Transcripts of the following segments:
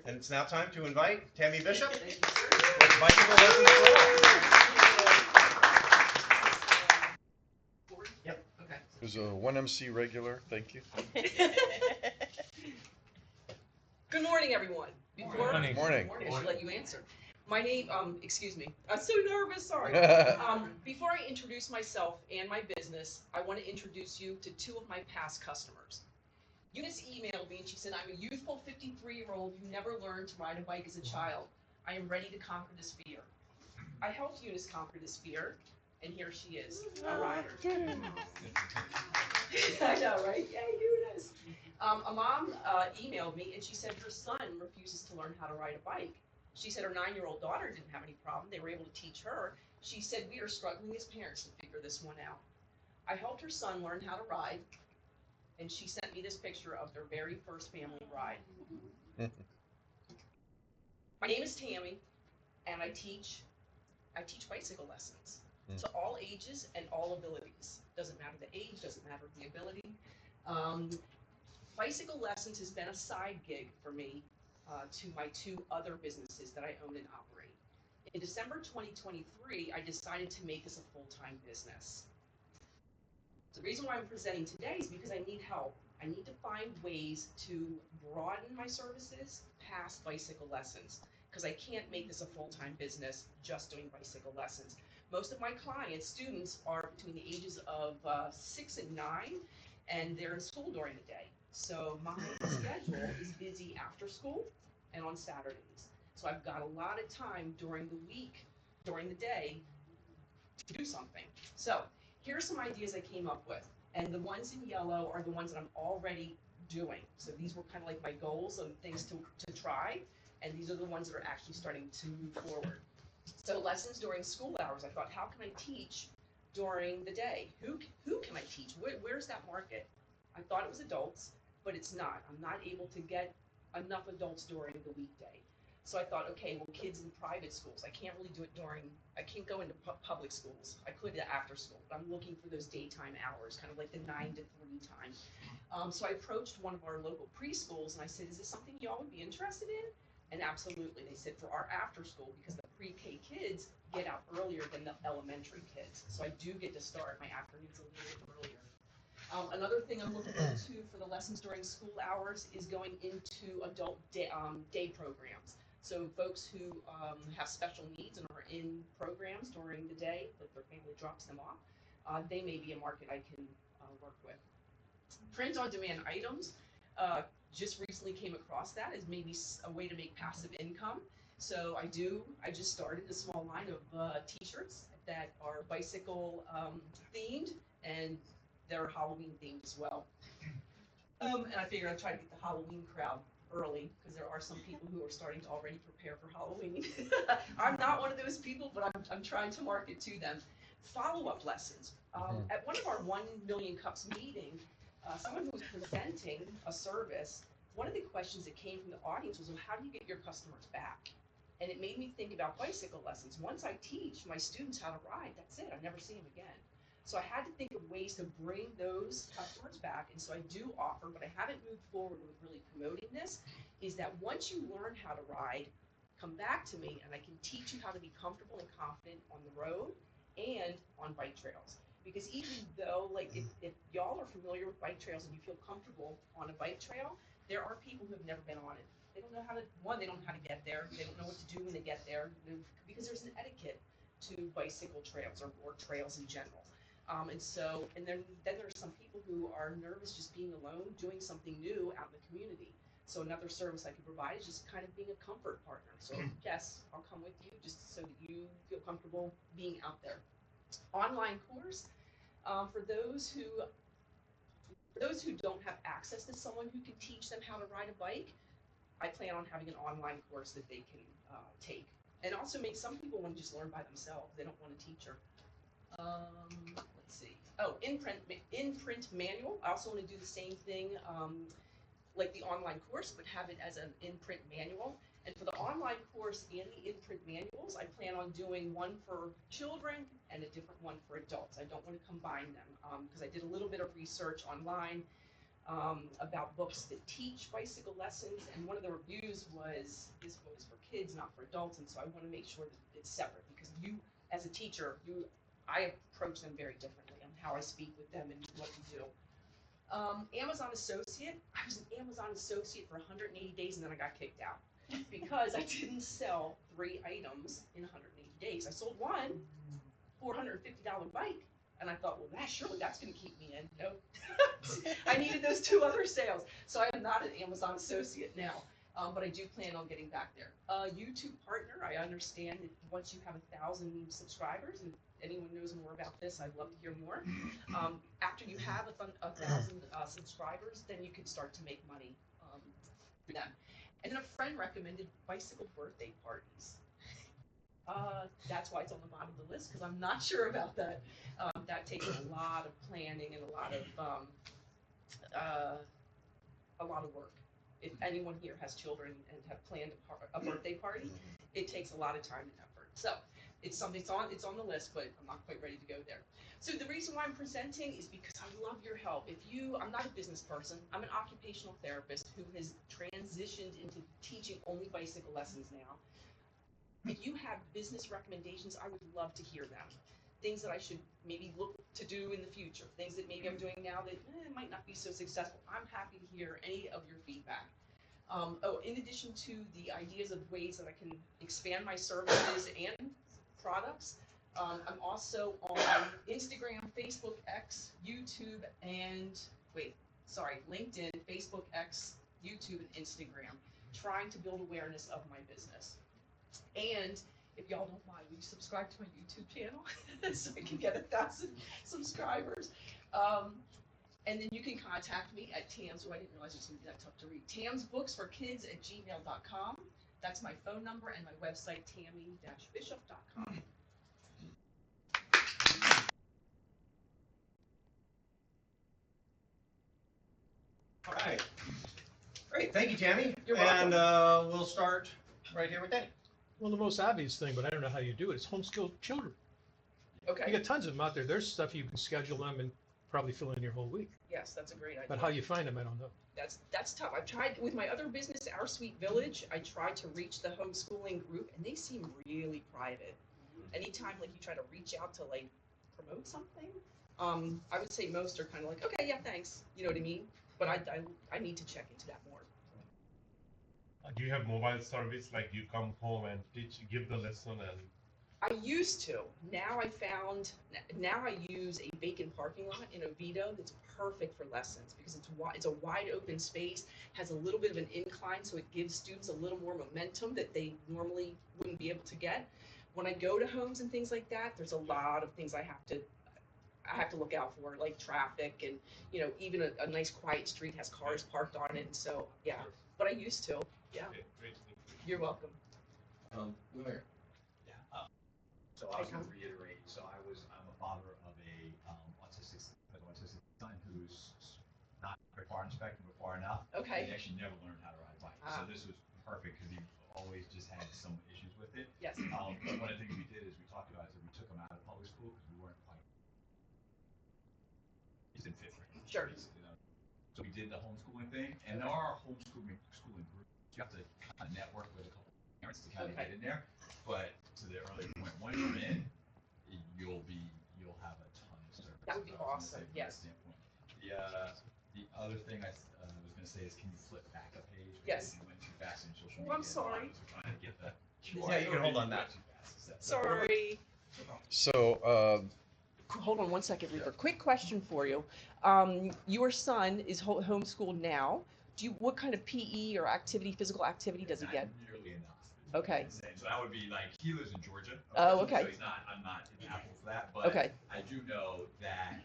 And it's now time to invite Tammy Bishop Thank you, for the bicycle lessons for all. Yep. Okay. There's a 1MC regular, thank you. Good morning, everyone. Good morning. I should let you answer. My name, excuse me. I'm so nervous, sorry. Before I introduce myself and my business, I want to introduce you to two of my past customers. Eunice emailed me and she said, I'm a youthful 53-year-old who never learned to ride a bike as a child. I am ready to conquer this fear. I helped Eunice conquer this fear, and here she is, a rider. I know, right? Yay, Eunice. A mom emailed me and she said her son refuses to learn how to ride a bike. She said her 9-year-old daughter didn't have any problem. They were able to teach her. She said, we are struggling as parents to figure this one out. I helped her son learn how to ride, and she sent me this picture of their very first family ride. My name is Tammy, and I teach bicycle lessons to all ages and all abilities. Doesn't matter the age, doesn't matter the ability. Bicycle lessons has been a side gig for me to my two other businesses that I own and operate. In December 2023, I decided to make this a full-time business. The reason why I'm presenting today is because I need help. I need to find ways to broaden my services past bicycle lessons, because I can't make this a full-time business just doing bicycle lessons. Most of my clients, students, are between the ages of 6 and 9, and they're in school during the day. So my schedule is busy after school and on Saturdays. So I've got a lot of time during the week, during the day, to do something. So here are some ideas I came up with. And the ones in yellow are the ones that I'm already doing. So these were kind of like my goals and things to try. And these are the ones that are actually starting to move forward. So lessons during school hours. I thought, how can I teach during the day? Who can I teach? Where's that market? I thought it was adults, but it's not. I'm not able to get enough adults during the weekday. So I thought, okay, well, kids in private schools. I can't really do it I can't go into public schools. I could after school, but I'm looking for those daytime hours, kind of like the 9 to 3 time. So I approached one of our local preschools and I said, is this something y'all would be interested in? And absolutely, they said for our after school, because the pre-K kids get out earlier than the elementary kids. So I do get to start my afternoons a little bit earlier. Another thing I'm looking into for the lessons during school hours is going into adult day programs. So folks who have special needs and are in programs during the day, that their family drops them off, they may be a market I can work with. Print-on-demand items, just recently came across that as maybe a way to make passive income. So I just started a small line of t-shirts that are bicycle themed, and they're Halloween themed as well. And I figured I'd try to get the Halloween crowd early, because there are some people who are starting to already prepare for Halloween. I'm not one of those people, but I'm trying to market to them. Follow-up lessons. At one of our 1 Million Cups meeting, someone who was presenting a service, one of the questions that came from the audience was, well, how do you get your customers back? And it made me think about bicycle lessons. Once I teach my students how to ride, that's it. I never see them again. So I had to think of ways to bring those customers back, and so I do offer, but I haven't moved forward with really promoting this, is that once you learn how to ride, come back to me and I can teach you how to be comfortable and confident on the road and on bike trails. Because even though, like, if y'all are familiar with bike trails and you feel comfortable on a bike trail, there are people who have never been on it. They don't know how to, they don't know how to get there. They don't know what to do when they get there, because there's an etiquette to bicycle trails or trails in general. And then there's some people who are nervous just being alone, doing something new out in the community. So another service I could provide is just kind of being a comfort partner. So yes, I'll come with you just so that you feel comfortable being out there. Online course, for those who don't have access to someone who can teach them how to ride a bike, I plan on having an online course that they can take. And also some people want to just learn by themselves. They don't want a teacher. Let's see. Oh, in-print manual. I also want to do the same thing like the online course, but have it as an in-print manual. And for the online course and the in-print manuals, I plan on doing one for children and a different one for adults. I don't want to combine them because I did a little bit of research online. about books that teach bicycle lessons, and one of the reviews was, this book is for kids, not for adults, and so I want to make sure that it's separate, because you, as a teacher, I approach them very differently on how I speak with them and what we do. Amazon associate, I was an Amazon associate for 180 days and then I got kicked out because I didn't sell 3 items in 180 days. I sold one $450 bike, and I thought, well, that's going to keep me in. Nope. I needed those 2 other sales. So I am not an Amazon associate now, but I do plan on getting back there. YouTube partner, I understand that once you have 1,000 subscribers, and anyone knows more about this, I'd love to hear more. After you have 1,000 subscribers, then you can start to make money through them. And then a friend recommended bicycle birthday parties. That's why it's on the bottom of the list, because I'm not sure about that. That takes a lot of planning and a lot of work. If anyone here has children and have planned a birthday party, it takes a lot of time and effort. So it's something, it's on the list, but I'm not quite ready to go there. So the reason why I'm presenting is because I love your help. I'm not a business person. I'm an occupational therapist who has transitioned into teaching only bicycle lessons now. If you have business recommendations, I would love to hear them. Things that I should maybe look to do in the future, things that maybe I'm doing now that might not be so successful. I'm happy to hear any of your feedback. In addition to the ideas of ways that I can expand my services and products, I'm also on Instagram, Facebook, X, YouTube, and LinkedIn, Facebook, X, YouTube, and Instagram, trying to build awareness of my business. And if y'all don't mind, will you subscribe to my YouTube channel so I can get 1,000 subscribers? And then you can contact me at Tams. Oh, I didn't realize it was going to be that tough to read. tamsbooksforkids@gmail.com. That's my phone number, and my website, tammy-bishop.com. All right. Great. Thank you, Tammy. You're welcome. And we'll start right here with Denny. Well, the most obvious thing, but I don't know how you do it, is homeschool children. Okay. You got tons of them out there. There's stuff you can schedule them and probably fill in your whole week. Yes, that's a great idea. But how you find them, I don't know. That's tough. I've tried with my other business, Our Sweet Village. I tried to reach the homeschooling group, and they seem really private. Anytime like you try to reach out to like promote something, I would say most are kind of like, okay, yeah, thanks. You know what I mean? But I need to check into that more. Do you have mobile service, like you come home and teach, give the lesson and? I used to. Now I use a vacant parking lot in Oviedo that's perfect for lessons because it's a wide open space, has a little bit of an incline, so it gives students a little more momentum that they normally wouldn't be able to get. When I go to homes and things like that, there's a lot of things I have to look out for, like traffic and even a nice quiet street has cars parked on it, and so yeah. But I used to. Yeah. Okay, great. You're welcome. Lumiere. Yeah. So I was going to reiterate. So I'm a father of a autistic son who's not very far on the spectrum, but far enough. Okay. He actually never learned how to ride a bike. So this was perfect because he always just had some issues with it. Yes. But one of the things we did is we talked about it, we took him out of public school because we weren't quite. He didn't fit for him. Sure. So we did the homeschooling thing, and there are homeschooling groups. You have to kind of network with a couple of parents to kind of get in there. But to the earlier point, once you're in, you'll have a ton of service. That would be awesome. Yes. The other thing I was going to say is, can you flip back a page? Yes. You went too fast in social Oh, media. I'm sorry. So trying to get the. Yeah, you can hold on that. Sorry. So, Hold on one second, Reaper. Quick question for you. Your son is homeschooled now. What kind of PE or physical activity does he get? Not nearly enough. Okay. So that would be like, he lives in Georgia. Oh, okay. So I'm not in Apple for that, but Okay. I do know that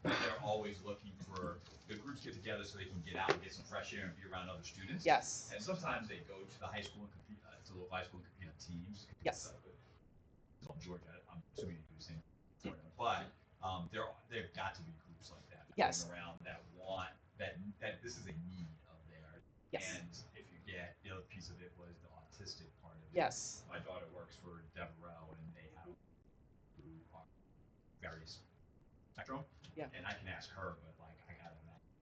they're always looking for, the groups get together so they can get out and get some fresh air and be around other students. Yes. And sometimes they go to the high school and compete, to the high school and compete on teams. Yes. So in Georgia, I'm assuming they do the same thing. But there've got to be groups like that Yes. going around that want, that this is a need of theirs. Yes. And if you get, the other piece of it was the autistic part of it. Yes. My daughter works for Devereaux, and they have various spectrum. Yeah. And I can ask her, but like I gotta imagine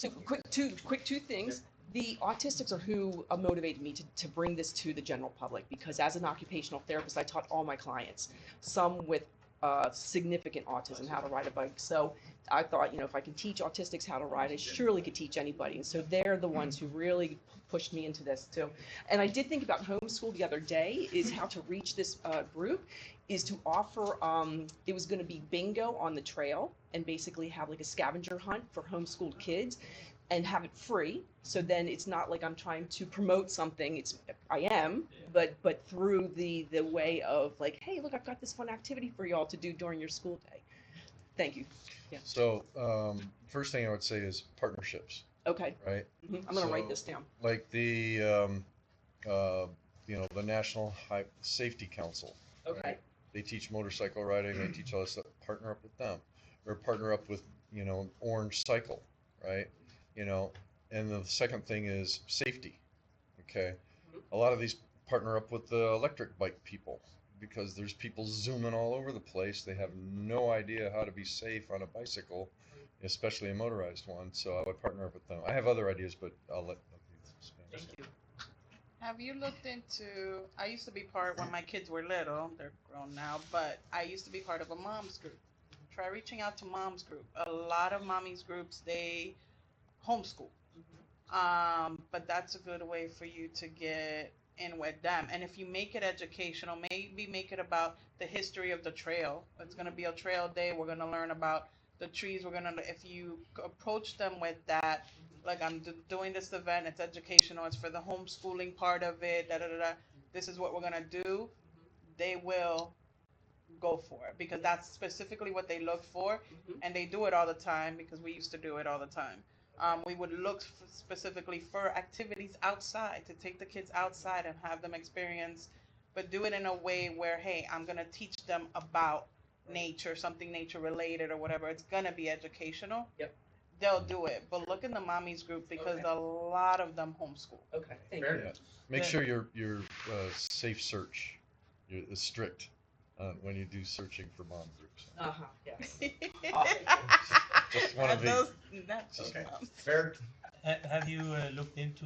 So quick two things. The autistics are who motivated me to bring this to the general public, because as an occupational therapist, I taught all my clients, some with significant autism, how to ride a bike. So I thought, if I can teach autistics how to ride, I surely could teach anybody. And so they're the ones who really pushed me into this too. And I did think about homeschool the other day, is how to reach this group, is to offer, it was going to be bingo on the trail, and basically have like a scavenger hunt for homeschooled kids, and have it free. So then it's not like I'm trying to promote something. I am, but through the way of like, hey, look, I've got this fun activity for y'all to do during your school day. Thank you. Yeah. So, first thing I would say is partnerships, Okay. right? I'm gonna write So, this down. Like the, the National Safety Council. Okay. Right? They teach motorcycle riding. They teach all this stuff. Partner up with them, or partner up with Orange Cycle, right? And the second thing is safety. Okay, a lot of these partner up with the electric bike people, because there's people zooming all over the place. They have no idea how to be safe on a bicycle, especially a motorized one. So I would partner up with them. I have other ideas, but I'll let them expand. Thank you. Have you looked into, I used to be part when my kids were little, they're grown now, but I used to be part of a mom's group. Try reaching out to mom's group. A lot of mommy's groups, they homeschool. But that's a good way for you to get in with them. And if you make it educational, maybe make it about the history of the trail. It's going to be a trail day. We're going to learn about the trees. If you approach them with that, like doing this event, it's educational, it's for the homeschooling part of it, this is what we're going to do, they will go for it, because that's specifically what they look for. And they do it all the time, because we used to do it all the time. We would look specifically for activities outside, to take the kids outside and have them experience, but do it in a way where, hey, I'm going to teach them about nature, something nature related or whatever. It's going to be educational. Yep. They'll do it. But look in the mommies group, because a lot of them homeschool. Okay. Thank Fair you. enough. Make sure your safe search is strict when you do searching for mom groups. Yes. Just want to be. That's Okay. moms. Fair. Have you looked into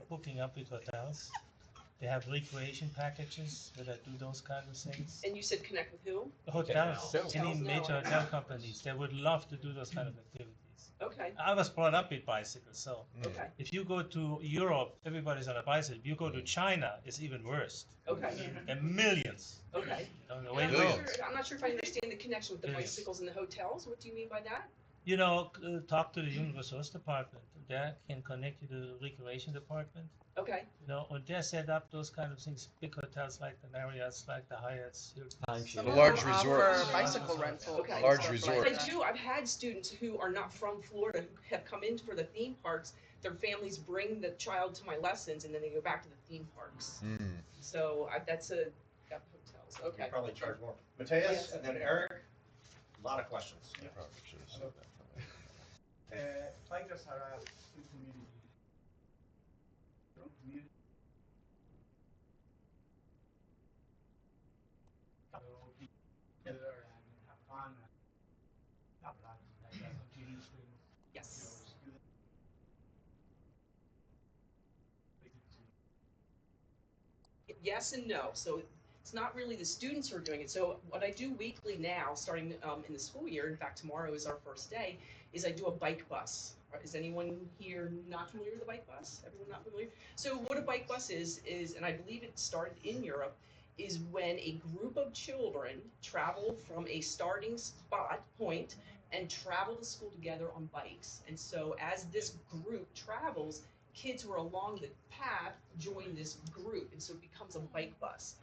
hooking up with hotels? They have recreation packages that do those kind of things. And you said connect with who? Hotels, Hotels. any No. major hotel companies, they would love to do those kind of activities. Okay. I was brought up with bicycles, so Okay. if you go to Europe, everybody's on a bicycle. If you go to China, it's even worse. Okay. And millions. Okay. The And way I'm, it not Billions. goes. sure, I'm not sure if I understand the connection with the Billions. bicycles and the hotels. What do you mean by that? Talk to the human resource department. They can connect you to the recreation department. Okay. And they set up those kind of things, big hotels like the Marriott's, like the Hyatt's. Some The of large them offer resorts. bicycle rental. Okay. Large stuff resorts. like I that. do. I've had students who are not from Florida who have come in for the theme parks. Their families bring the child to my lessons, and then they go back to the theme parks. So that's a got hotels. You Okay. probably charge more. Mateus, Yes. and then Eric. A lot of questions. I probably should have said that from the- Bikers are a good community. Strong community. So be together and have fun and have that continuously. Yes. Students. Yes and no. So it's not really the students who are doing it. So what I do weekly now, starting in the school year, in fact tomorrow is our first day, is I do a bike bus. Is anyone here not familiar with a bike bus? Everyone not familiar? So what a bike bus is, and I believe it started in Europe, is when a group of children travel from a starting point and travel to school together on bikes. And so as this group travels, kids who are along the path join this group, and so it becomes a bike bus.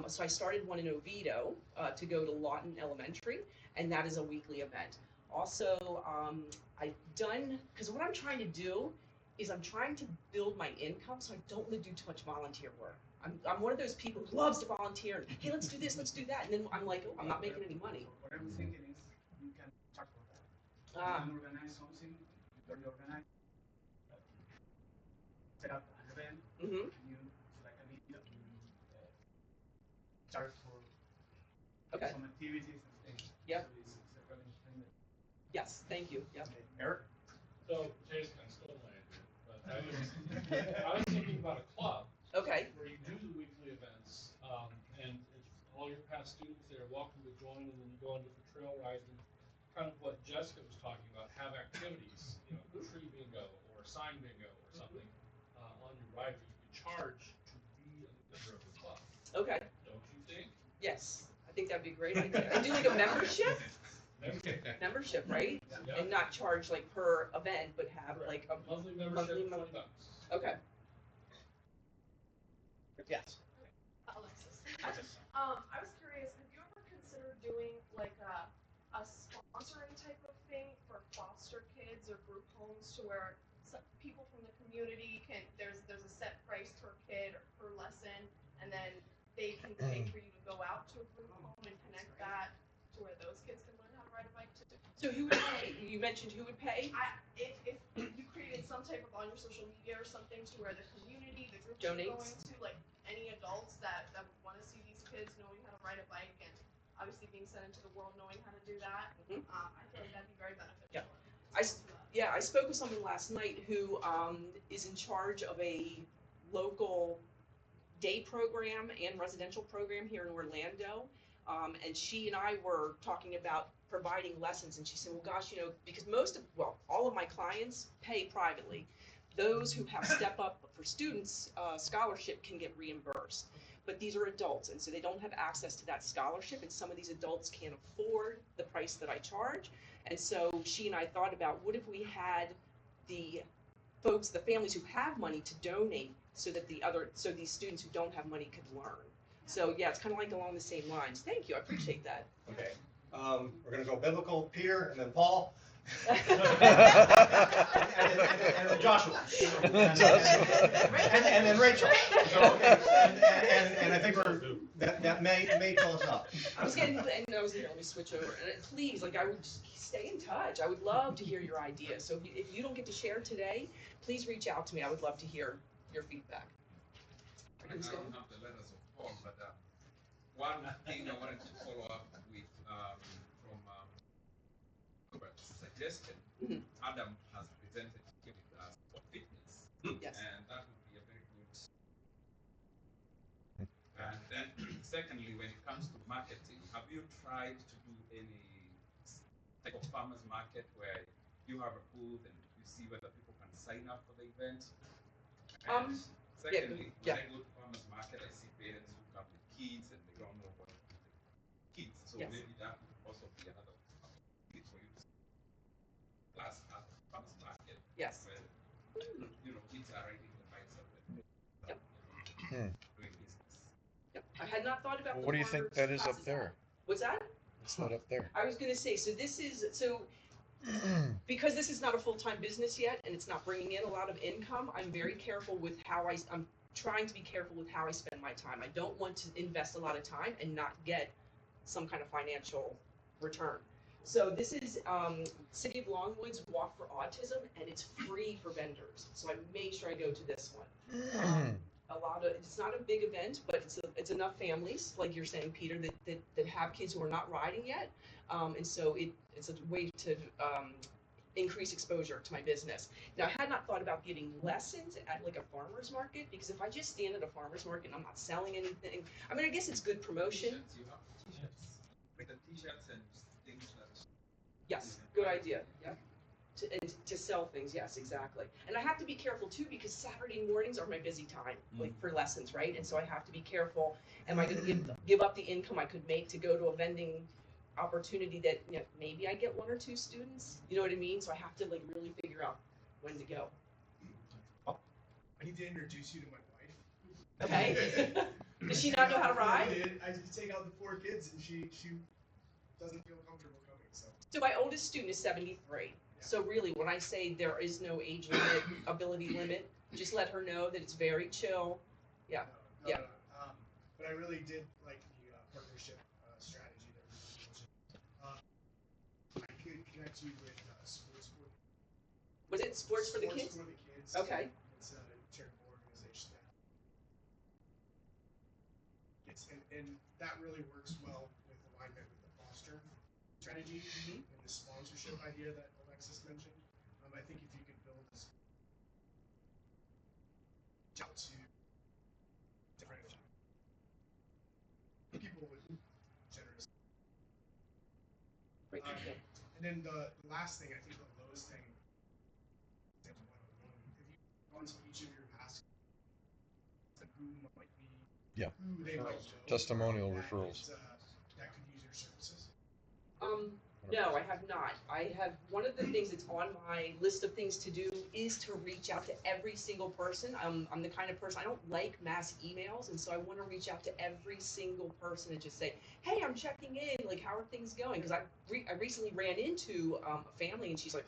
So I started one in Oviedo to go to Lawton Elementary, and that is a weekly event. Also, I've done, because what I'm trying to do is I'm trying to build my income, so I don't want to do too much volunteer work. I'm one of those people who loves to volunteer. Hey, let's do this, let's do that, and then I'm like, oh, I'm not making any money. What I'm thinking is you can charge for that. You can organize something, very organized. Set up an event. Mm-hmm. You like a meetup. You charge for Okay. some activities and things. Yep. So it's a really friendly. Yes, thank you. Yep. Eric? So, Jason, I was thinking about a club Okay. where you do the weekly events, and it's all your past students there are welcome to join, and then you go on different trail rides and kind of what Jessica was talking about, have activities, tree bingo or sign bingo or something on your ride where you can charge to be a member of the club. Okay. Don't you think? Yes. I think that'd be a great idea. And do like a membership? Membership, right? Yeah. And not charge like per event, but have like a monthly membership, $20. Okay. Yes. Alexis. I was curious, have you ever considered doing like a sponsoring type of thing for foster kids or group homes to where some people from the community there's a set price per kid or per lesson, and then they can pay for you to go out to a group home and connect that to where those kids can learn how to ride a bike too? So who would pay? You mentioned who would pay? If you created some type of on your social media or something to where the community, the group Donates? you're going to, like any adults that would want to see these kids knowing how to ride a bike and obviously being sent into the world knowing how to do that, I feel like that'd be very beneficial. Yeah. I spoke with someone last night who is in charge of a local day program and residential program here in Orlando. And she and I were talking about providing lessons, and she said, well, gosh, because all of my clients pay privately. Those who have Step Up for Students scholarship can get reimbursed. But these are adults, and so they don't have access to that scholarship, and some of these adults can't afford the price that I charge. And so she and I thought about, what if we had the folks, the families who have money to donate so that these students who don't have money could learn. So yeah, it's kind of like along the same lines. Thank you, I appreciate that. Okay. We're going to go biblical, Peter, and then Paul. and then Joshua. And then Rachel. So, okay. And I think that may fill us up. I was here, let me switch over. And please, I would just stay in touch. I would love to hear your ideas. So if you don't get to share today, please reach out to me. I would love to hear your feedback. I don't have the letters of Paul, but one thing I wanted to follow up with from Robert's suggestion, Adam has presented here with us for fitness. Yes. And that would be a very good. And then secondly, when it comes to marketing, have you tried to do any type of farmers market where you have a booth and you see whether people can sign up for the event? And secondly, when I go to farmers market, I see parents who come with kids and they don't know what to do with kids. So maybe that would also be another opportunity for you to class at the farmers market. Yes. Where, kids are riding the bikes of them. Doing business. Yep. I had not thought about What do you think that is up there? What's that? What's that up there? I was going to say, because this is not a full-time business yet and it's not bringing in a lot of income, I'm very careful with I'm trying to be careful with how I spend my time. I don't want to invest a lot of time and not get some kind of financial return. So this is City of Longwood's Walk for Autism, and it's free for vendors. So I made sure I go to this one. It's not a big event, but it's enough families, like you're saying, Peter, that have kids who are not riding yet. And so it's a way to increase exposure to my business. Now, I had not thought about getting lessons at like a farmer's market, because if I just stand at a farmer's market and I'm not selling anything, I mean, I guess it's good promotion. You have t-shirts. With the t-shirts and things that. Yes, good idea. Yeah. To sell things, yes, exactly. And I have to be careful too, because Saturday mornings are my busy time, like for lessons, right? And so I have to be careful. Am I going to give up the income I could make to go to a vending opportunity that maybe I get one or two students? You know what I mean? So I have to really figure out when to go. I need to introduce you to my wife. Okay. Does she not know how to ride? I just take out the 4 kids, and she doesn't feel comfortable coming. So my oldest student is 73. So really, when I say there is no age limit, ability limit, just let her know that it's very chill. Yeah. No. But I really did like the partnership strategy that we mentioned. I could connect you with sports for. Was it sports for the kids? Sports for the kids. Okay. It's a charitable organization. And that really works well with alignment with the foster strategy and the sponsorship idea that Alexis mentioned. I think if you could build this reach out to different people with generous. Great, thank you. And then the last thing, I think the lowest thing, if you go into each of your past, who might be, Yeah. who they might know. Testimonial that referrals. is, that could use your services. No, I have not. I have, one of the things that's on my list of things to do is to reach out to every single person. I'm the kind of person, I don't like mass emails, and so I want to reach out to every single person and just say, hey, I'm checking in, like, how are things going? Because I recently ran into a family, and she's like,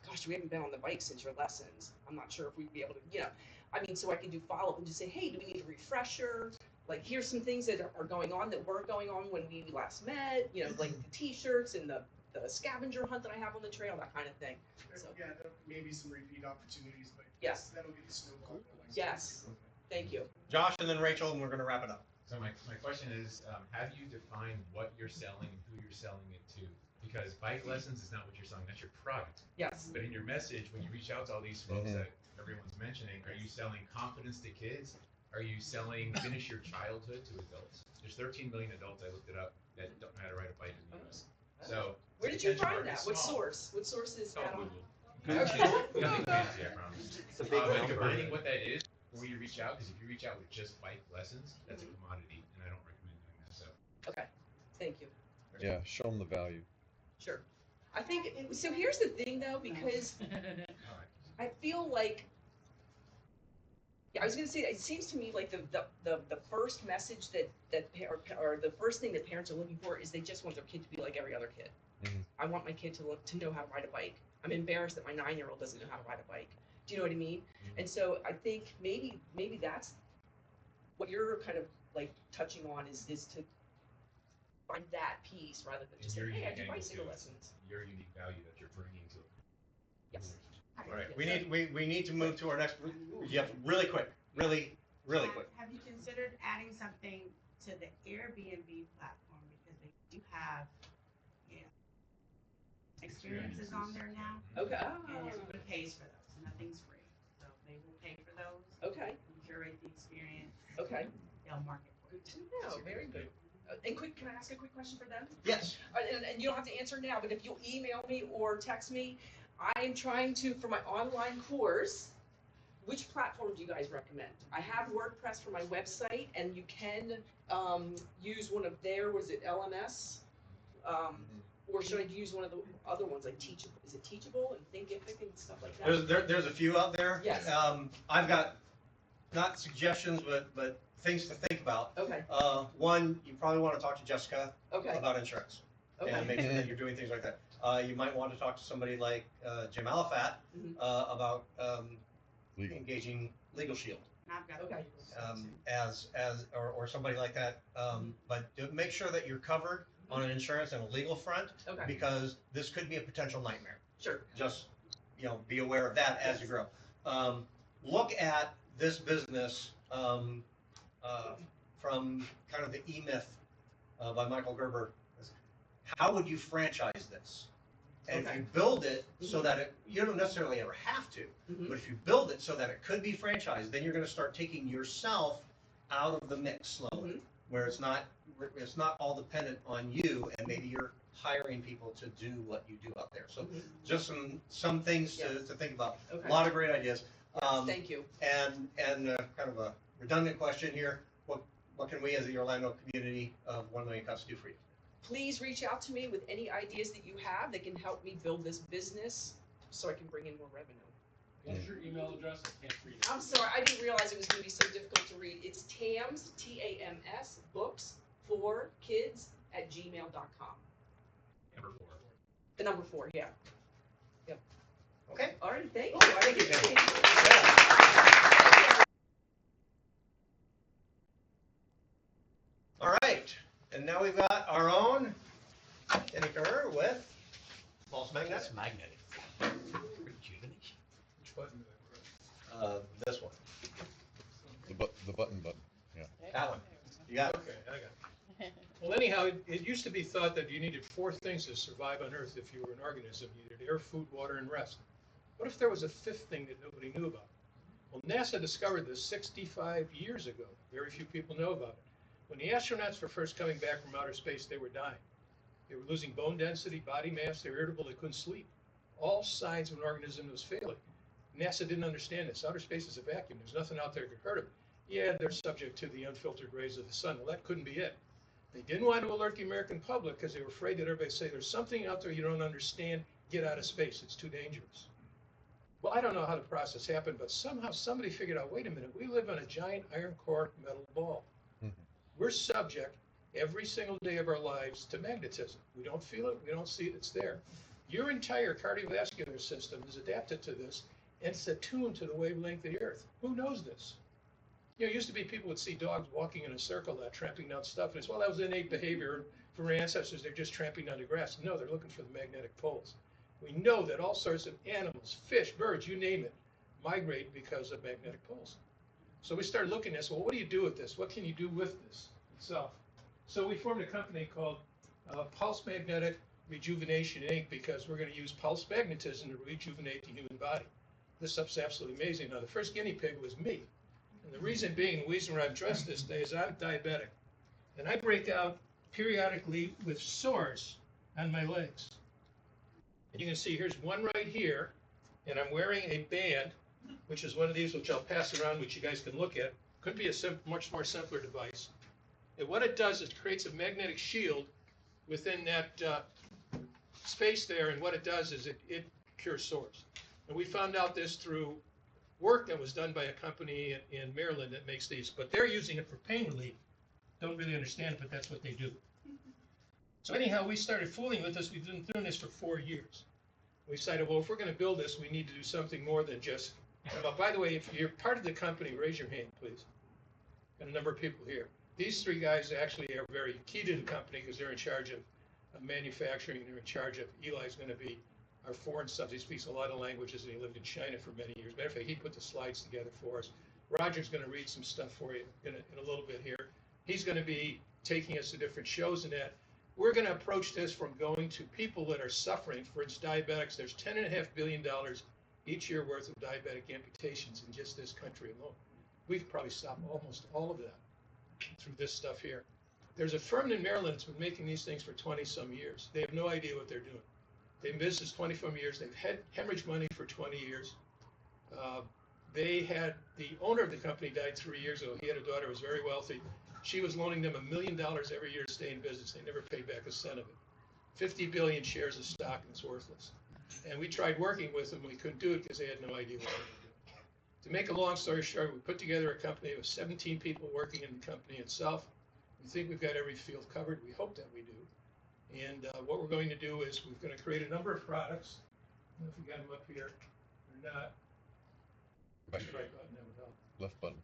gosh, we haven't been on the bike since your lessons. I'm not sure if we'd be able to, you know. I mean, so I can do follow-up and just say, hey, do we need a refresher? Like, here's some things that are going on that were going on when we last met, you know, like the t-shirts and the scavenger hunt that I have on the trail, that kind of thing. So, Yeah, there may be some repeat opportunities, but yes, that'll get the snowball going. yes, thank you. Josh and then Rachel, and we're gonna wrap it up. So my question is, have you defined what you're selling and who you're selling it to? Because bike lessons is not what you're selling, that's your product. Yes. But in your message, when you reach out to all these folks that everyone's mentioning, are you selling confidence to kids? Are you selling finish your childhood to adults? There's 13 million adults, I looked it up, that don't know how to ride a bike in the US. So where did you potential find market's that? What small. source? What source is that on? Nothing fancy, I promise. It's a big But number. defining what that is before you reach out, because if you reach out with just bike lessons, that's a commodity, and I don't recommend doing that. So. Okay, thank you. Yeah, show them the value. Sure. I think, so here's the thing though, because I feel like, I was gonna say, it seems to me like the first message or the first thing that parents are looking for is they just want their kid to be like every other kid. I want my kid to know how to ride a bike. I'm embarrassed that my 9-year-old doesn't know how to ride a bike. Do you know what I mean? And so I think maybe that's what you're kind of like touching on is to find that piece rather than just saying, hey, I do bicycle lessons. Your unique value that you're bringing to it. Yes. All right, we need to move to our next. You have really quick, really quick. Have you considered adding something to the Airbnb platform because they do have, experiences on there now? Okay. And everyone pays for those. Nothing's free, so they will pay for those. Okay. And curate the experience. Okay. They'll market for Good to know. Very good. And can I ask a quick question for them? Yes. And you don't have to answer now, but if you'll email me or text me, I am trying to, for my online course, which platform do you guys recommend? I have WordPress for my website, and you can use one of their, was it LMS? Or should I use one of the other ones, like Teachable? Is it Teachable and Thinkific and stuff like that? There's a few out there. Yes. I've got not suggestions, but things to think about. Okay. One, you probably want to talk to Jessica about insurance. Okay. And make sure that you're doing things like that. You might want to talk to somebody like Jim Alifat about engaging Legal Shield. I've got okay. Or somebody like that. But make sure that you're covered on an insurance and a legal front, because this could be a potential nightmare. Sure. Just be aware of that as you grow. Look at this business from kind of the E-Myth by Michael Gerber. How would you franchise this? And if you build it so that you don't necessarily ever have to, but if you build it so that it could be franchised, then you're going to start taking yourself out of the mix slowly, where it's not all dependent on you, and maybe you're hiring people to do what you do out there. So just some things to think about. A lot of great ideas. Thank you. And kind of a redundant question here. What can we as the Orlando community of 1 Million Cuts do for you? Please reach out to me with any ideas that you have that can help me build this business so I can bring in more revenue. What's your email address? I can't read it. I'm sorry, I didn't realize it was going to be so difficult to read. It's TAMS, T-A-M-S, books for kids at gmail.com. Number 4. The number 4, yeah. Yep. Okay. All right, thank you. Thank you, Denny. All right, and now we've got our own Denny Kurir with Pulse Magnetic. Magnetic. Rejuvenation. Which button do I press? This one. The button. Yeah. That one. You got it. Okay, I got it. Well, anyhow, it used to be thought that you needed 4 things to survive on Earth if you were an organism. You needed air, food, water, and rest. What if there was a 5th thing that nobody knew about? Well, Well, NASA discovered this 65 years ago. Very few people know about it. When the astronauts were first coming back from outer space, they were dying. They were losing bone density, body mass, they were irritable, they couldn't sleep. All signs of an organism that was failing. NASA didn't understand this. Outer space is a vacuum. There's nothing out there that could hurt them. Yeah, they're subject to the unfiltered rays of the sun. Well, that couldn't be it. They didn't want to alert the American public because they were afraid that everybody would say, there's something out there you don't understand, get out of space, it's too dangerous. Well, I don't know how the process happened, but somehow somebody figured out, wait a minute, we live on a giant iron core metal ball. We're subject every single day of our lives to magnetism. We don't feel it, we don't see it, it's there. Your entire cardiovascular system is adapted to this, and it's attuned to the wavelength of the earth. Who knows this? You know, it used to be people would see dogs walking in a circle, tramping down stuff, and it's, well, that was innate behavior from our ancestors, they're just tramping down the grass. No, they're looking for the magnetic poles. We know that all sorts of animals, fish, birds, you name it, migrate because of magnetic poles. So we started looking at this, well, what do you do with this? What can you do with this itself? So we formed a company called Pulse Magnetic Rejuvenation, Inc., because we're going to use pulse magnetism to rejuvenate the human body. This stuff's absolutely amazing. Now, the first guinea pig was me. And the reason being, the reason I'm dressed this day is I'm diabetic. And I break out periodically with sores on my legs. And you can see here's one right here, and I'm wearing a band, which is one of these, which I'll pass around, which you guys can look at. Could be a much more simpler device. And what it does is it creates a magnetic shield within that space there, and what it does is it cures sores. And we found out this through work that was done by a company in Maryland that makes these, but they're using it for pain relief. Don't really understand it, but that's what they do. So anyhow, we started fooling with this. We've been doing this for 4 years. We decided, well, if we're going to build this, we need to do something more than just. By the way, if you're part of the company, raise your hand, please. Got a number of people here. These three guys actually are very key to the company because they're in charge of manufacturing. They're in charge of, Eli's going to be our foreign subs. He speaks a lot of languages, and he lived in China for many years. Matter of fact, he put the slides together for us. Roger's going to read some stuff for you in a little bit here. He's going to be taking us to different shows and that. We're going to approach this from going to people that are suffering. For instance, diabetics. There's $10.5 billion each year worth of diabetic amputations in just this country alone. We could probably stop almost all of that through this stuff here. There's a firm in Maryland that's been making these things for 20-some years. They have no idea what they're doing. They've been in business 20-some years. They've had hemorrhage money for 20 years. The owner of the company died 3 years ago. He had a daughter who was very wealthy. She was loaning them $1 million every year to stay in business. They never paid back a cent of it. 50 billion shares of stock, and it's worthless. And we tried working with them. We couldn't do it because they had no idea what they were doing. To make a long story short, we put together a company with 17 people working in the company itself. We think we've got every field covered. We hope that we do. And what we're going to do is we're going to create a number of products. I don't know if we got them up here or not. Push the right button, that would help. Left button.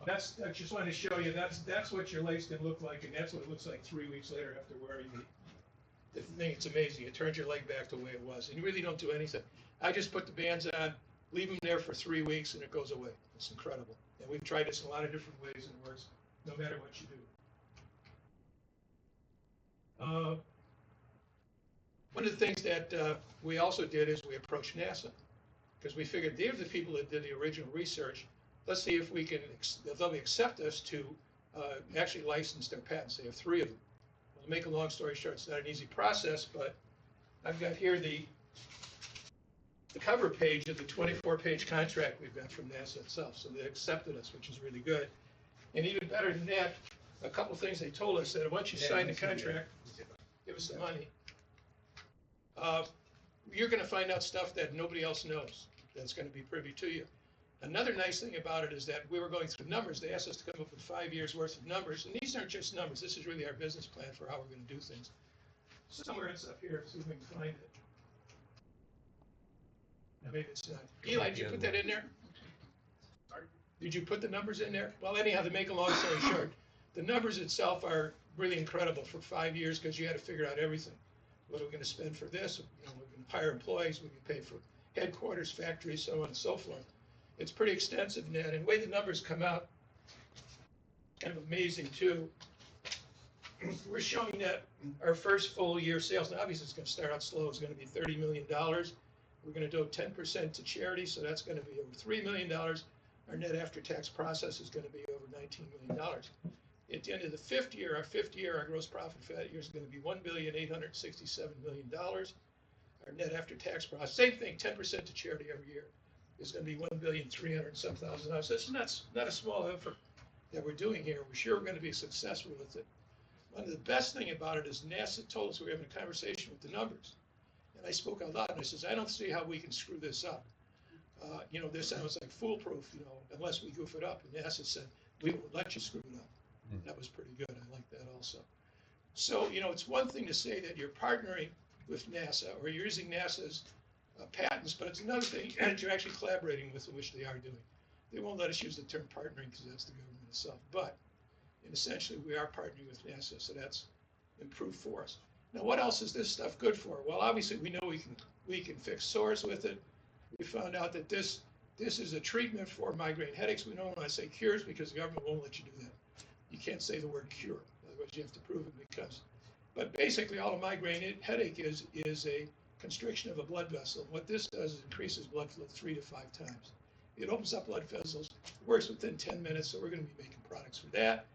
I just wanted to show you, that's what your legs can look like, and that's what it looks like 3 weeks later after wearing the thing. It's amazing. It turns your leg back the way it was, and you really don't do anything. I just put the bands on, leave them there for 3 weeks, and it goes away. It's incredible. And we've tried this in a lot of different ways, and it works no matter what you do. One of the things that we also did is we approached NASA, because we figured they're the people that did the original research. Let's see if we can, if they'll accept us to actually license their patents. They have 3 of them. Well, to make a long story short, it's not an easy process, but I've got here the cover page of the 24-page contract we've got from NASA itself. So they accepted us, which is really good. And even better than that, a couple things they told us that once you sign the contract, give us the money, you're going to find out stuff that nobody else knows that's going to be privy to you. Another nice thing about it is that we were going through numbers. They asked us to come up with 5 years worth of numbers, and these aren't just numbers. This is really our business plan for how we're going to do things. Somewhere it's up here, see if we can find it. Now maybe it's not. Eli, did you put that in there? Did you put the numbers in there? Well, anyhow, to make a long story short, the numbers itself are really incredible for 5 years because you had to figure out everything. What are we going to spend for this? We're going to hire employees. We can pay for headquarters, factories, so on and so forth. It's pretty extensive now, and the way the numbers come out, kind of amazing too. We're showing that our first full year sales, now obviously it's going to start out slow, it's going to be $30 million. We're gonna do 10% to charity, so that's gonna be over $3 million. Our net after-tax process is gonna be over $19 million. At the end of the fifth year, our gross profit for that year is gonna be $1,867 million. Our net after-tax process, same thing, 10% to charity every year, is gonna be $1,300,000. This is not a small effort that we're doing here. We're sure we're gonna be successful with it. One of the best thing about it is NASA told us, we were having a conversation with the numbers. And I spoke out loud and I says, I don't see how we can screw this up. This sounds like foolproof, unless we goof it up. And NASA said, we won't let you screw it up. That was pretty good. I like that also. So, it's one thing to say that you're partnering with NASA or you're using NASA's patents, but it's another thing that you're actually collaborating with them, which they are doing. They won't let us use the term partnering because that's the government itself. But essentially, we are partnering with NASA, so that's improved for us. Now, what else is this stuff good for? Well, obviously, we know we can fix sores with it. We found out that this is a treatment for migraine headaches. We don't want to say cures because the government won't let you do that. You can't say the word cure, otherwise you have to prove it because. But basically, all a migraine headache is a constriction of a blood vessel. What this does is increases blood flow 3 to 5 times. It opens up blood vessels, works within 10 minutes, so we're going to be making products for that.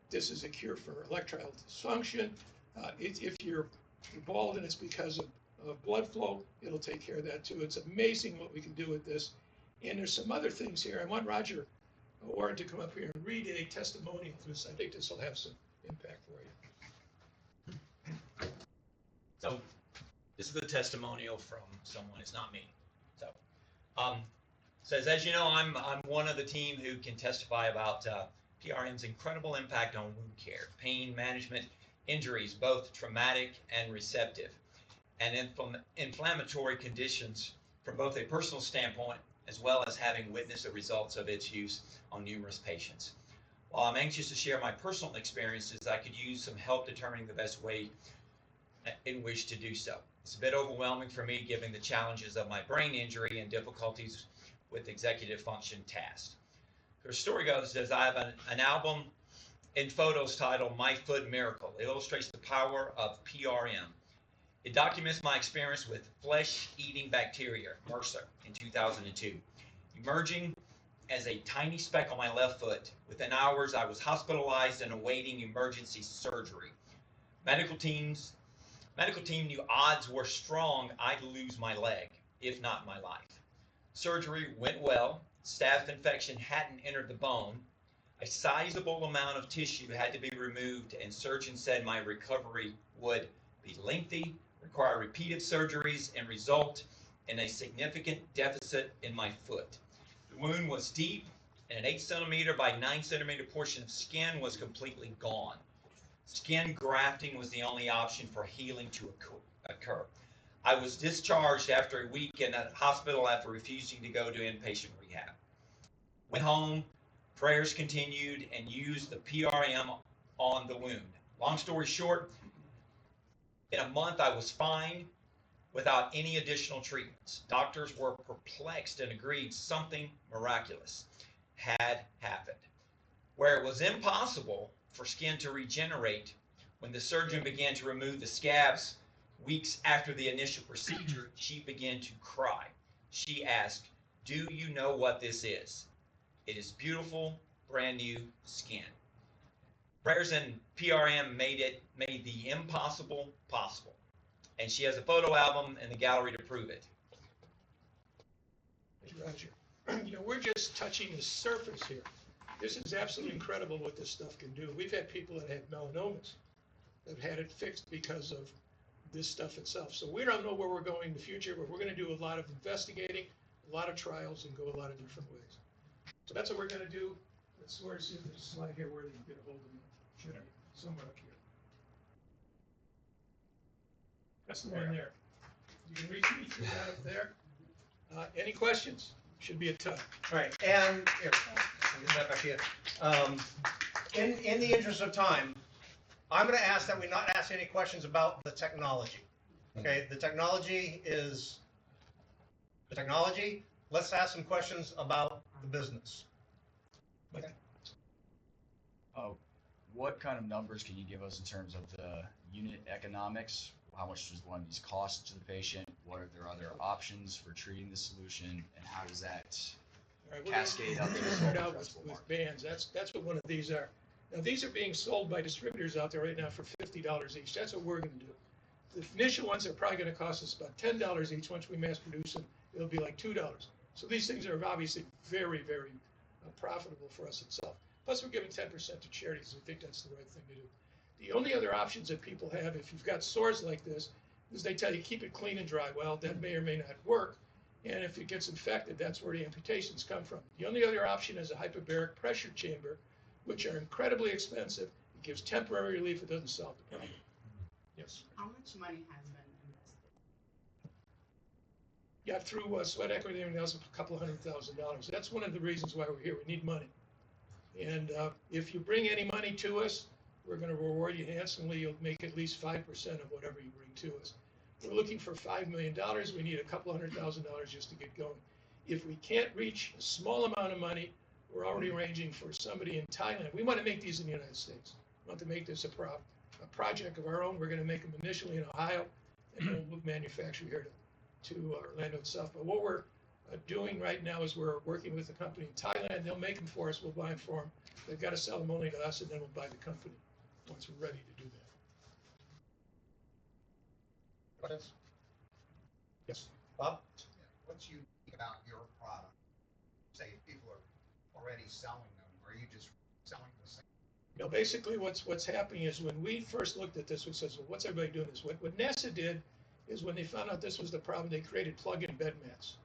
This is a cure for erectile dysfunction. If you're bald and it's because of blood flow, it'll take care of that too. It's amazing what we can do with this. And there's some other things here. I want Roger Warren to come up here and read a testimonial for this. I think this will have some impact for you. So this is a testimonial from someone. It's not me. So says, as you know, I'm one of the team who can testify about PRM's incredible impact on wound care, pain management, injuries, both traumatic and receptive, and inflammatory conditions from both a personal standpoint as well as having witnessed the results of its use on numerous patients. While I'm anxious to share my personal experiences, I could use some help determining the best way in which to do so. It's a bit overwhelming for me given the challenges of my brain injury and difficulties with executive function tasks. Her story goes as I have an album in photos titled My Foot Miracle. It illustrates the power of PRM. It documents my experience with flesh-eating bacteria, MRSA, in 2002. Emerging as a tiny speck on my left foot, within hours I was hospitalized and awaiting emergency surgery. Medical team knew odds were strong I'd lose my leg, if not my life. Surgery went well. Staph infection hadn't entered the bone. A sizable amount of tissue had to be removed, and surgeons said my recovery would be lengthy, require repeated surgeries, and result in a significant deficit in my foot. The wound was deep, and an 8 centimeter by 9 centimeter portion of skin was completely gone. Skin grafting was the only option for healing to occur. I was discharged after a week in a hospital after refusing to go to inpatient rehab. Went home, prayers continued, and used the PRM on the wound. Long story short, in a month I was fine without any additional treatments. Doctors were perplexed and agreed something miraculous had happened. Where it was impossible for skin to regenerate, when the surgeon began to remove the scabs weeks after the initial procedure, she began to cry. She asked, "Do you know what this is? It is beautiful, brand new skin." Prayers and PRM made the impossible possible. And she has a photo album in the gallery to prove it. Roger. We're just touching the surface here. This is absolutely incredible what this stuff can do. We've had people that had melanomas that have had it fixed because of this stuff itself. So we don't know where we're going in the future, but we're going to do a lot of investigating, a lot of trials, and go a lot of different ways. So that's what we're going to do. Let's see if there's a slide here where you can get a hold of me. Should be somewhere up here. That's the one there. You can reach me through that up there. Any questions? Should be a ton. All right, and here, I'll get that back to you. In the interest of time, I'm going to ask that we not ask any questions about the technology. Okay, the technology is the technology. Let's ask some questions about the business. Okay. What kind of numbers can you give us in terms of the unit economics how much does one of these cost to the patient? What are their other options for treating the solution, and how does that All right, cascade up we're to gonna the start total out with addressable market? bands. That's what one of these are. Now, these are being sold by distributors out there right now for $50 each. That's what we're gonna do. The initial ones are probably gonna cost us about $10 each. Once we mass produce them, it'll be like $2. So these things are obviously very, very profitable for us itself. Plus, we're giving 10% to charities. We think that's the right thing to do. The only other options that people have, if you've got sores like this, is they tell you keep it clean and dry. Well, that may or may not work. And if it gets infected, that's where the amputations come from. The only other option is a hyperbaric pressure chamber, which are incredibly expensive. It gives temporary relief. It doesn't solve the problem. Yes. How much money has been invested? Yeah, through sweat equity and everything else, a couple $100,000. That's one of the reasons why we're here. We need money. And if you bring any money to us, we're going to reward you handsomely. You'll make at least 5% of whatever you bring to us. We're looking for $5 million. We need a couple $100,000 just to get going. If we can't reach a small amount of money, we're already arranging for somebody in Thailand. We want to make these in the United States. We want to make this a project of our own. We're going to make them initially in Ohio, and then we'll manufacture here to Orlando itself. But what we're doing right now is we're working with a company in Thailand. They'll make them for us. We'll buy them for them. They've got to sell them only to us, and then we'll buy the company once we're ready to do that. Questions? Yes. Bob? What's unique about your product? Say if people are already selling them, are you just selling the same? You know, basically what's happening is when we first looked at this, we said, well, what's everybody doing this? What NASA did is when they found out this was the problem, they created plug-in bed mats.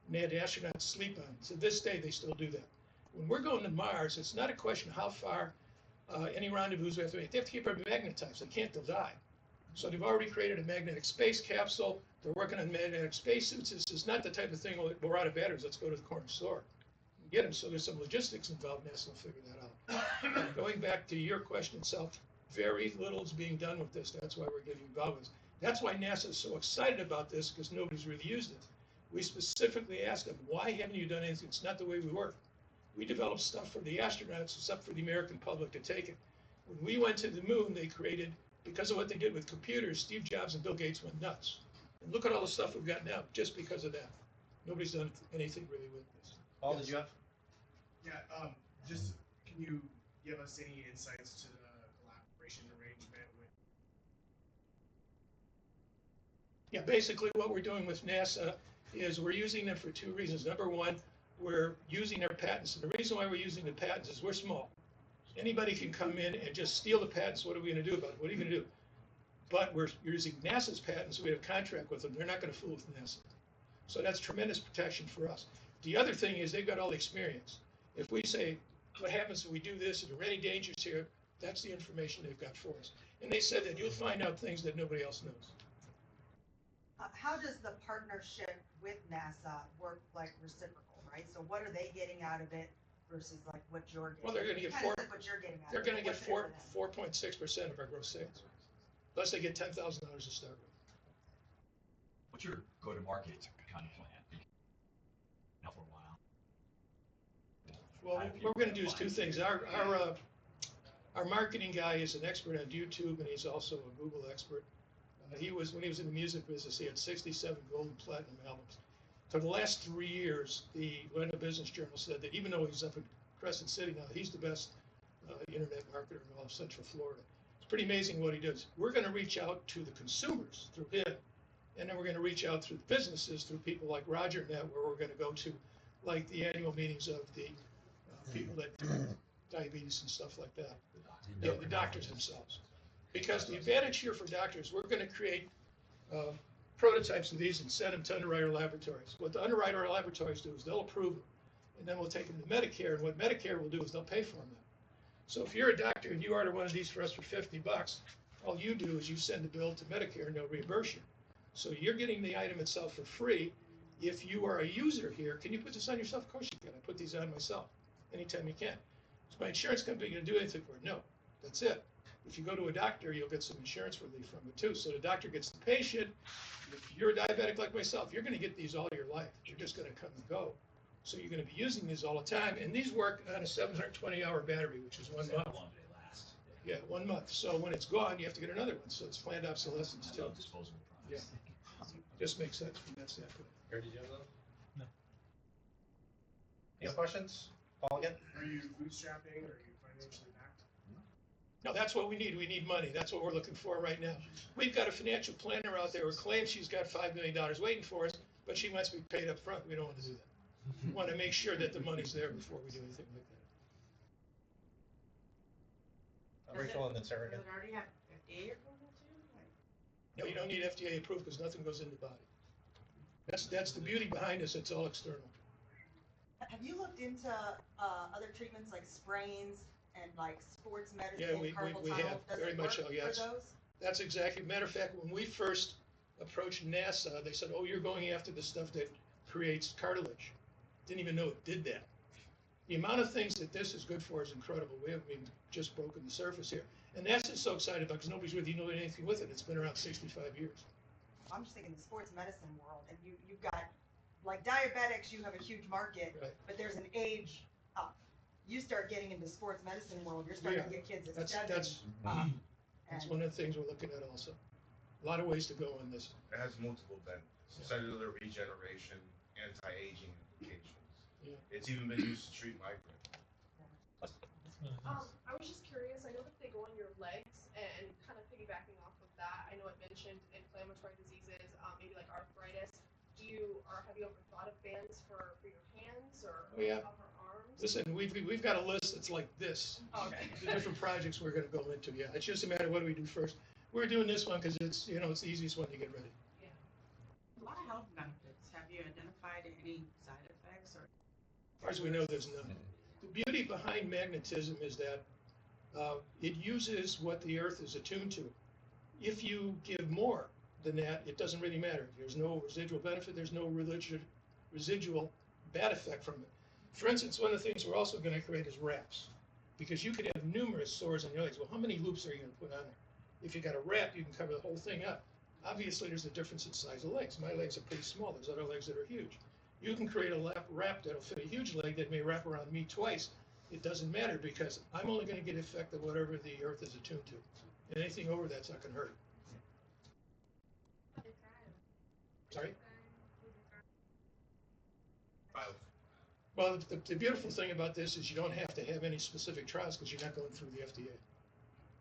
And they had the astronauts sleep on them. To this day, they still do that. When we're going to Mars, it's not a question of how far any rendezvous we have to make. They have to keep them magnetized. They can't, they'll die. So they've already created a magnetic space capsule. They're working on magnetic spacesuits. This is not the type of thing, well, we're out of batteries, let's go to the corner store and get them. So there's some logistics involved. NASA will figure that out. Going back to your question itself, very little is being done with this. That's why we're getting involved with this. That's why NASA is so excited about this, because nobody's really used it. We specifically asked them, why haven't you done anything? It's not the way we work. We develop stuff for the astronauts. It's up for the American public to take it. When we went to the moon, they created, because of what they did with computers, Steve Jobs and Bill Gates went nuts. And look at all the stuff we've got now, just because of that. Nobody's done anything really with this. Paul, did you have? Yeah, just can you give us any insights to the collaboration arrangement with? Yeah, basically what we're doing with NASA is we're using them for two reasons. Number one, we're using their patents. And the reason why we're using the patents is we're small. Anybody can come in and just steal the patents. What are we going to do about it? What are you going to do? But we're using NASA's patents. We have a contract with them. They're not going to fool with NASA. So that's tremendous protection for us. The other thing is they've got all the experience. If we say, what happens if we do this, and there are any dangers here, that's the information they've got for us. And they said that you'll find out things that nobody else knows. How does the partnership with NASA work like reciprocal, right? So what are they getting out of it versus like what you're getting? Well, they're going to get what you're getting out they're of going it. to get What's in it for them? 4.6% of our gross sales. Plus they get $10,000 to start with. What's your go-to-market kind of plan? Now for a while. Well, what we're going to do is two things. Our marketing guy is an expert on YouTube, and he's also a Google expert. When he was in the music business, he had 67 gold and platinum albums. For the last 3 years, the Orlando Business Journal said that even though he's up in Crescent City now, he's the best internet marketer in all of Central Florida. It's pretty amazing what he does. We're going to reach out to the consumers through him, and then we're going to reach out through the businesses through people like Roger Net, where we're going to go to like the annual meetings of the people that do diabetes and stuff like that. Yeah, the doctors themselves. Because the advantage here for doctors, we're going to create prototypes of these and send them to underwriter laboratories. What the underwriter laboratories do is they'll approve them, and then we'll take them to Medicare, and what Medicare will do is they'll pay for them. So if you're a doctor and you order one of these for us for $50, all you do is you send the bill to Medicare and they'll reimburse you. So you're getting the item itself for free. If you are a user here, can you put this on yourself? Of course you can. I put these on myself anytime you can. Is my insurance company going to do anything for it? No, that's it. If you go to a doctor, you'll get some insurance relief from it too. So the doctor gets the patient. If you're a diabetic like myself, you're going to get these all your life. You're just going to come and go. So you're going to be using these all the time. And these work on a 720-hour battery, which is 1 month. Yeah, 1 month. So when it's gone, you have to get another one. So it's planned obsolescence too. Disposable Yeah. Just makes sense from that standpoint. Or did you have those? No. Any questions? Paul again? Are you bootstrapping? Are you financially backed? No, that's what we need. We need money. That's what we're looking for right now. We've got a financial planner out there who claims she's got $5 million waiting for us, but she wants to be paid up front. We don't want to do that. We want to make sure that the money's there before we do anything like that. Rachel and then Sarah again. Does it already have FDA approval too? Like, No, you don't need FDA approved because nothing goes in the body. That's the beauty behind this. It's all external. Have you looked into other treatments like sprains and like sports medicine, Yeah, we carpal have tunnel? Does very it much work so, yes. for those? That's exactly. Matter of fact, when we first approached NASA, they said, "Oh, you're going after the stuff that creates cartilage." Didn't even know it did that. The amount of things that this is good for is incredible. We haven't even just broken the surface here, and NASA's so excited about because nobody's really doing anything with it. It's been around 65 years. I'm just thinking the sports medicine world, and you've got like diabetics, you have a huge market, Right. but there's an age up. You start getting into sports medicine world, you're starting to get kids at That's 7 that's up. that's one of the things we're looking at also. A lot of ways to go on this. It has multiple benefits: cellular regeneration, anti-aging implications. Yeah. It's even been used to treat migraine. I was just curious. I know that they go on your legs, and kind of piggybacking off of that, I know it mentioned inflammatory diseases, maybe like arthritis. Have you ever thought of bands for your hands or Oh, yeah. upper arms? Listen, we've got a list that's like this. Okay. The different projects we're going to go into. Yeah, it's just a matter of what do we do first. We're doing this one because it's it's the easiest one to get ready. yeah. A lot of health benefits. Have you identified any side effects or? As far as we know, there's none. The beauty behind magnetism is that it uses what the Earth is attuned to. If you give more than that, it doesn't really matter. There's no residual benefit. There's no residual bad effect from it. For instance, one of the things we're also going to create is wraps, because you could have numerous sores on your legs. Well, how many loops are you going to put on there? If you got a wrap, you can cover the whole thing up. Obviously, there's a difference in size of legs. My legs are pretty small. There's other legs that are huge. You can create a wrap that'll fit a huge leg that may wrap around me twice. It doesn't matter because I'm only going to get effect of whatever the Earth is attuned to. Anything over that's not going to hurt. Sorry? Well, the beautiful thing about this is you don't have to have any specific trials because you're not going through the FDA.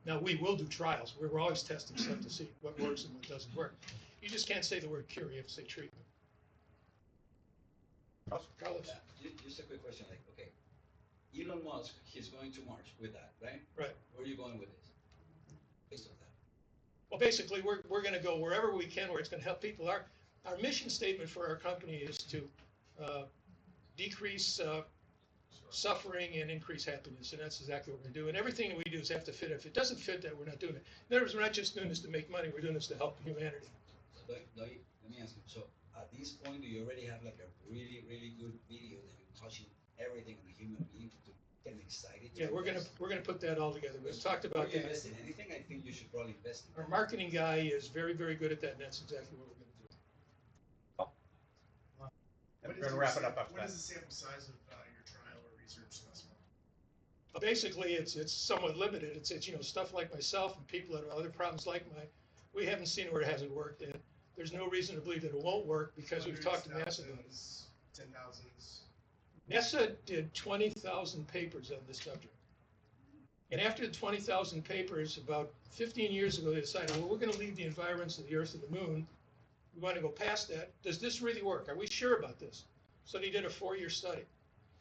Now, we will do trials. We're always testing stuff to see what works and what doesn't work. You just can't say the word cure. You have to say treatment. Carlos? Just a quick question. Like, okay, Elon Musk, he's going to Mars with that, right? Right. Where are you going with this? Based on that. Well, basically, we're going to go wherever we can where it's going to help people. Our mission statement for our company is to decrease suffering and increase happiness, and that's exactly what we're going to do. And everything that we do is have to fit. If it doesn't fit that, we're not doing it. In other words, we're not just doing this to make money. We're doing this to help humanity. So let me ask you. So at this point, do you already have like a really, really good video that you're touching everything on a human being to get them excited? Yeah, we're gonna put that all together. We've talked about Before you that. invest in anything, I think you should probably invest in. Our marketing guy is very, very good at that, and that's exactly what we're going to do. And we're going to wrap it up after What that. is the sample size of your trial or research thus far? Basically, it's somewhat limited. It's stuff like myself and people that have other problems like mine. We haven't seen where it hasn't worked, and there's no reason to believe that it won't work because we've talked to NASA about it. 10,000s. NASA did 20,000 papers on this subject. And after the 20,000 papers, about 15 years ago, they decided, well, we're going to leave the environments of the Earth and the Moon. We want to go past that. Does this really work? Are we sure about this? So they did a 4-year study.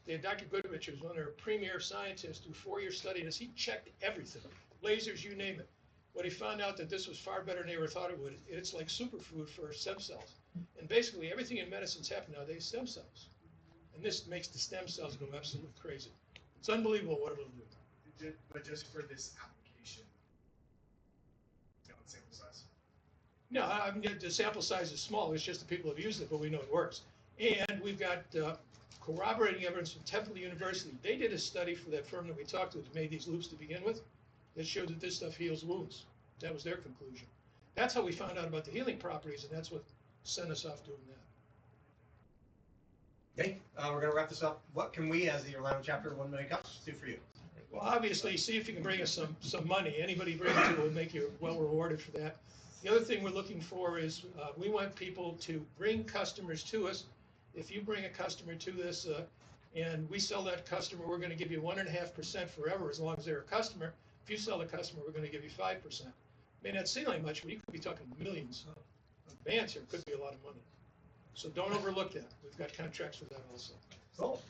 They had Dr. Goodrich, who's one of their premier scientists, do a 4-year study. And he checked everything, lasers, you name it. What he found out that this was far better than they ever thought it would. It's like superfood for stem cells. And basically, everything in medicine's happening nowadays, stem cells. And this makes the stem cells go absolutely crazy. It's unbelievable what it'll do. But just for this application, no sample size. No, I mean, the sample size is small. It's just the people have used it, but we know it works. And we've got corroborating evidence from Temple University. They did a study for that firm that we talked to that made these loops to begin with that showed that this stuff heals wounds. That was their conclusion. That's how we found out about the healing properties, and that's what sent us off doing that. Okay, we're going to wrap this up. What can we, as the Orlando chapter of 1 Million Cups, do for you? Well, obviously, see if you can bring us some money. Anybody you bring to will make you well rewarded for that. The other thing we're looking for is we want people to bring customers to us. If you bring a customer to this and we sell that customer, we're going to give you 1.5% forever as long as they're a customer. If you sell the customer, we're going to give you 5%. May not seem like much, but you could be talking millions of bands here. It could be a lot of money. So don't overlook that. We've got contracts for that also. Cool.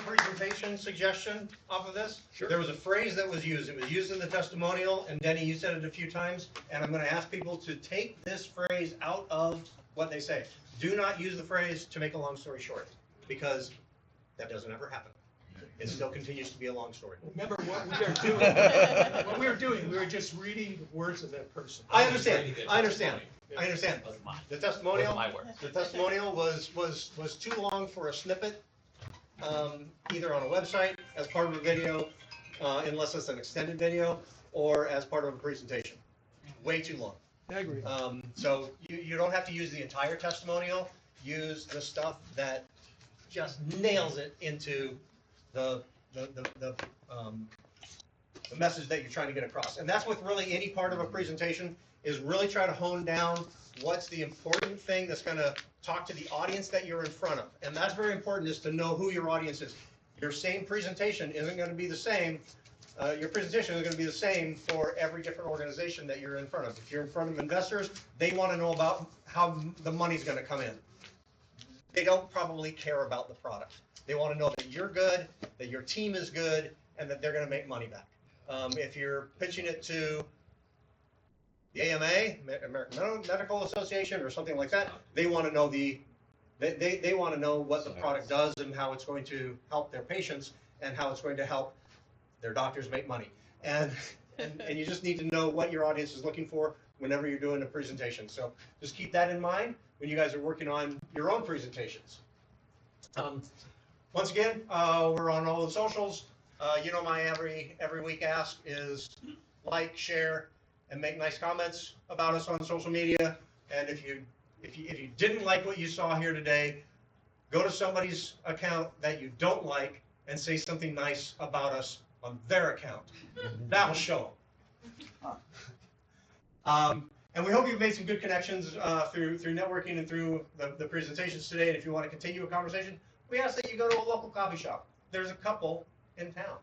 Presentation suggestion off of this. Sure. There was a phrase that was used. It was used in the testimonial, and Denny, you said it a few times, and I'm going to ask people to take this phrase out of what they say. Do not use the phrase "to make a long story short," because that doesn't ever happen. It still continues to be a long story. Remember what we are doing. What we are doing, we are just reading the words of that person. I understand. I understand. I understand. The testimonial. The testimonial was too long for a snippet. Either on a website, as part of a video, unless it's an extended video, or as part of a presentation. Way too long. I agree. So you don't have to use the entire testimonial. Use the stuff that just nails it into the message that you're trying to get across. And that's with really any part of a presentation, is really try to hone down what's the important thing that's going to talk to the audience that you're in front of. And that's very important, is to know who your audience is. Your same presentation isn't going to be the same. Your presentation is going to be the same for every different organization that you're in front of. If you're in front of investors, they want to know about how the money's going to come in. They don't probably care about the product. They want to know that you're good, that your team is good, and that they're going to make money back. If you're pitching it to the AMA, American Medical Association, or something like that, they want to know they want to know what the product does and how it's going to help their patients and how it's going to help their doctors make money. And you just need to know what your audience is looking for whenever you're doing a presentation. So just keep that in mind when you guys are working on your own presentations. Once again, we're on all the socials. You know, my every week ask is like, share, and make nice comments about us on social media. And if you didn't like what you saw here today, go to somebody's account that you don't like and say something nice about us on their account. That'll show them. And we hope you've made some good connections through networking and through the presentations today. And if you want to continue a conversation, we ask that you go to a local coffee shop. There's a couple in town,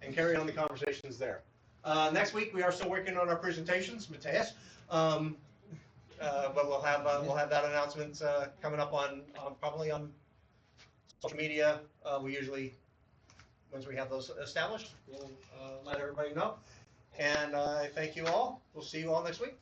and carry on the conversations there. Next week we are still working on our presentations, Mateus, but we'll have that announcement coming up on probably on social media. We usually, once we have those established, we'll let everybody know. And I thank you all. We'll see you all next week.